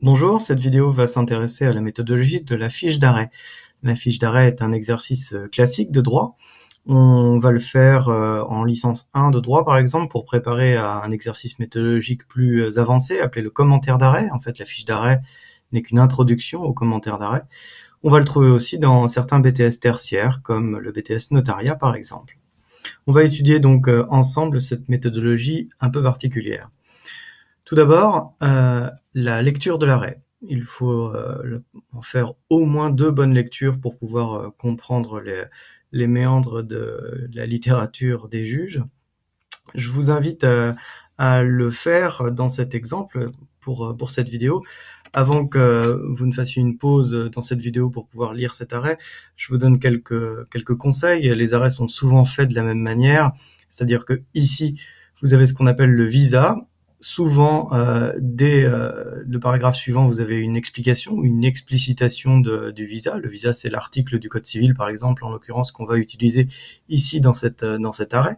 Bonjour, cette vidéo va s'intéresser à la méthodologie de la fiche d'arrêt. La fiche d'arrêt est un exercice classique de droit. On va le faire en licence 1 de droit par exemple pour préparer à un exercice méthodologique plus avancé appelé le commentaire d'arrêt. En fait, la fiche d'arrêt n'est qu'une introduction au commentaire d'arrêt. On va le trouver aussi dans certains BTS tertiaires comme le BTS notariat par exemple. On va étudier donc ensemble cette méthodologie un peu particulière. Tout d'abord, la lecture de l'arrêt. Il faut en faire au moins 2 bonnes lectures pour pouvoir comprendre les méandres de la littérature des juges. Je vous invite à le faire dans cet exemple pour cette vidéo. Avant que vous ne fassiez une pause dans cette vidéo pour pouvoir lire cet arrêt, je vous donne quelques conseils. Les arrêts sont souvent faits de la même manière, c'est-à-dire que ici, vous avez ce qu'on appelle le visa. Souvent, dès le paragraphe suivant, vous avez une explication ou une explicitation du visa. Le visa, c'est l'article du Code civil, par exemple, en l'occurrence, qu'on va utiliser ici dans cet arrêt.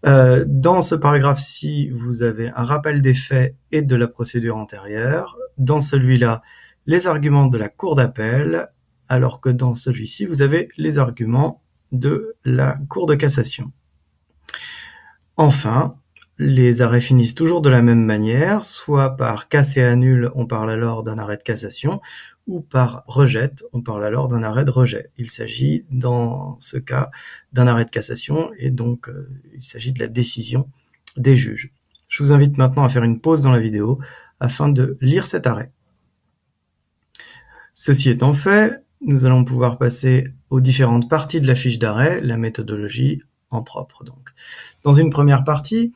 Dans ce paragraphe-ci, vous avez un rappel des faits et de la procédure antérieure. Dans celui-là, les arguments de la Cour d'appel, alors que dans celui-ci, vous avez les arguments de la Cour de cassation. Enfin, les arrêts finissent toujours de la même manière, soit par casse et annule, on parle alors d'un arrêt de cassation, ou par rejette, on parle alors d'un arrêt de rejet. Il s'agit dans ce cas d'un arrêt de cassation et donc il s'agit de la décision des juges. Je vous invite maintenant à faire une pause dans la vidéo afin de lire cet arrêt. Ceci étant fait, nous allons pouvoir passer aux différentes parties de la fiche d'arrêt, la méthodologie en propre. Donc, dans une première partie,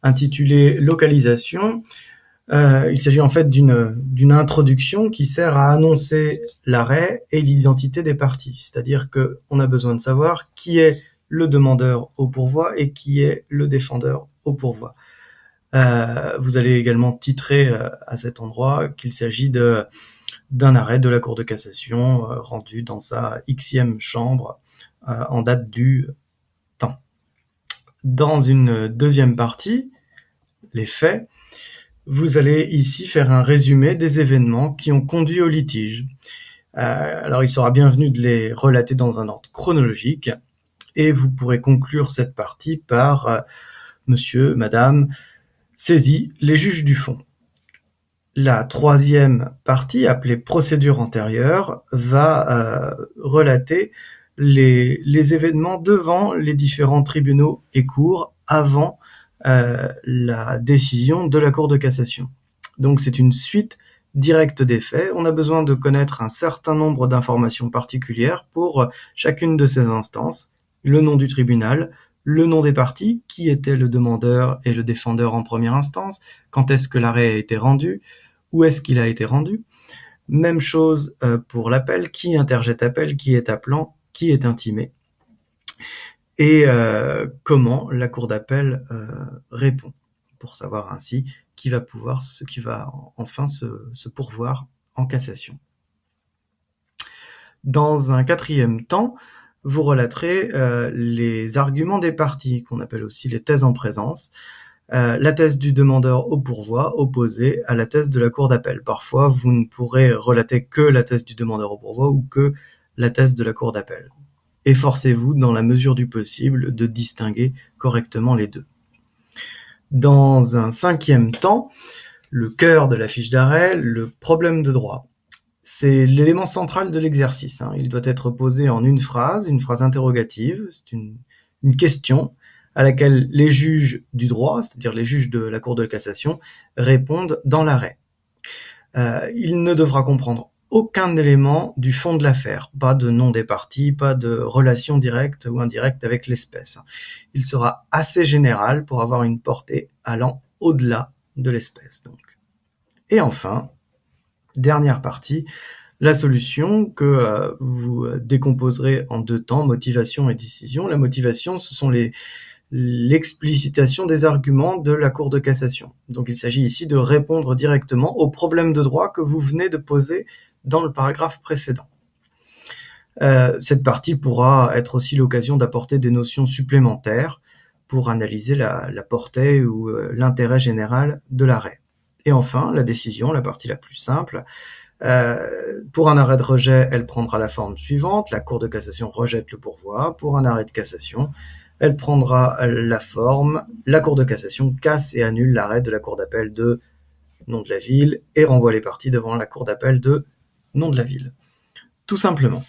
intitulée « Localisation », il s'agit en fait d'une introduction qui sert à annoncer l'arrêt et l'identité des parties. C'est-à-dire qu'on a besoin de savoir qui est le demandeur au pourvoi et qui est le défendeur au pourvoi. Vous allez également titrer à cet endroit qu'il s'agit d'un arrêt de la Cour de cassation rendu dans sa Xème chambre en date du temps. Dans une deuxième partie, les faits, vous allez ici faire un résumé des événements qui ont conduit au litige. Alors il sera bienvenu de les relater dans un ordre chronologique et vous pourrez conclure cette partie par monsieur, madame, saisis les juges du fond. La troisième partie, appelée procédure antérieure, va relater les événements devant les différents tribunaux et cours avant la décision de la Cour de cassation. Donc c'est une suite directe des faits. On a besoin de connaître un certain nombre d'informations particulières pour chacune de ces instances. Le nom du tribunal, le nom des parties, qui était le demandeur et le défendeur en première instance, quand est-ce que l'arrêt a été rendu, où est-ce qu'il a été rendu. Même chose pour l'appel, qui interjette appel, qui est appelant, qui est intimé. Et comment la Cour d'appel répond, pour savoir ainsi qui va enfin se pourvoir en cassation. Dans un quatrième temps, vous relaterez les arguments des parties, qu'on appelle aussi les thèses en présence, la thèse du demandeur au pourvoi opposée à la thèse de la Cour d'appel. Parfois, vous ne pourrez relater que la thèse du demandeur au pourvoi ou que la thèse de la Cour d'appel. Efforcez-vous, dans la mesure du possible, de distinguer correctement les deux. Dans un cinquième temps, le cœur de la fiche d'arrêt, le problème de droit. C'est l'élément central de l'exercice. Il doit être posé en une phrase interrogative. C'est une question à laquelle les juges du droit, c'est-à-dire les juges de la Cour de cassation, répondent dans l'arrêt. Il ne devra comprendre aucun élément du fond de l'affaire, pas de nom des parties, pas de relation directe ou indirecte avec l'espèce. Il sera assez général pour avoir une portée allant au-delà de l'espèce. Et enfin, dernière partie, la solution que vous décomposerez en deux temps, motivation et décision. La motivation, ce sont l'explicitation des arguments de la Cour de cassation. Donc il s'agit ici de répondre directement aux problèmes de droit que vous venez de poser dans le paragraphe précédent. Cette partie pourra être aussi l'occasion d'apporter des notions supplémentaires pour analyser la portée ou l'intérêt général de l'arrêt. Et enfin, la décision, la partie la plus simple. Pour un arrêt de rejet, elle prendra la forme suivante. La Cour de cassation rejette le pourvoi. Pour un arrêt de cassation, elle prendra la forme. La Cour de cassation casse et annule l'arrêt de la Cour d'appel de nom de la ville et renvoie les parties devant la Cour d'appel de nom de la ville. Tout simplement.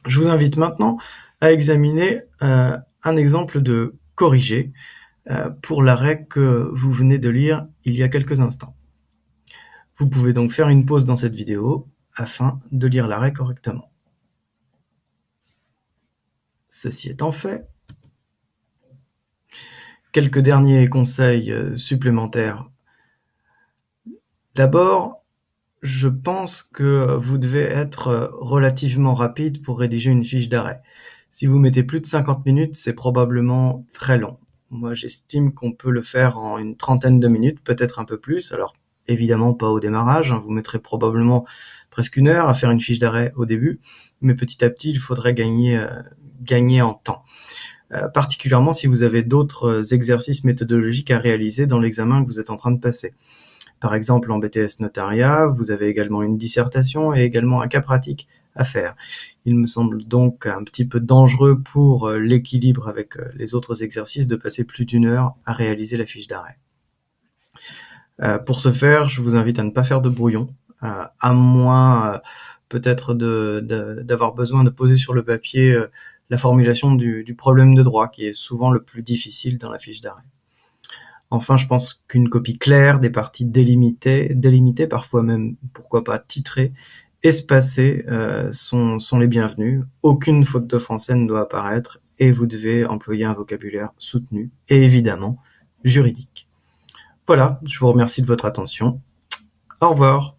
Je vous invite maintenant à examiner un exemple de corrigé pour l'arrêt que vous venez de lire il y a quelques instants. Vous pouvez donc faire une pause dans cette vidéo afin de lire l'arrêt correctement. Ceci étant fait, quelques derniers conseils supplémentaires. D'abord, je pense que vous devez être relativement rapide pour rédiger une fiche d'arrêt. Si vous mettez plus de 50 minutes, c'est probablement très long. Moi, j'estime qu'on peut le faire en une trentaine de minutes, peut-être un peu plus. Alors, évidemment, pas au démarrage. Vous mettrez probablement presque 1 heure à faire une fiche d'arrêt au début, mais petit à petit, il faudrait gagner en temps. Particulièrement si vous avez d'autres exercices méthodologiques à réaliser dans l'examen que vous êtes en train de passer. Par exemple, en BTS Notariat, vous avez également une dissertation et également un cas pratique à faire. Il me semble donc un petit peu dangereux pour l'équilibre avec les autres exercices de passer plus d'1 heure à réaliser la fiche d'arrêt. Pour ce faire, je vous invite à ne pas faire de brouillon, à moins peut-être d'avoir besoin de poser sur le papier la formulation du problème de droit, qui est souvent le plus difficile dans la fiche d'arrêt. Enfin, je pense qu'une copie claire, des parties délimitées, parfois même, pourquoi pas, titrées, espacées, sont les bienvenues. Aucune faute de français ne doit apparaître et vous devez employer un vocabulaire soutenu et évidemment juridique. Voilà, je vous remercie de votre attention. Au revoir.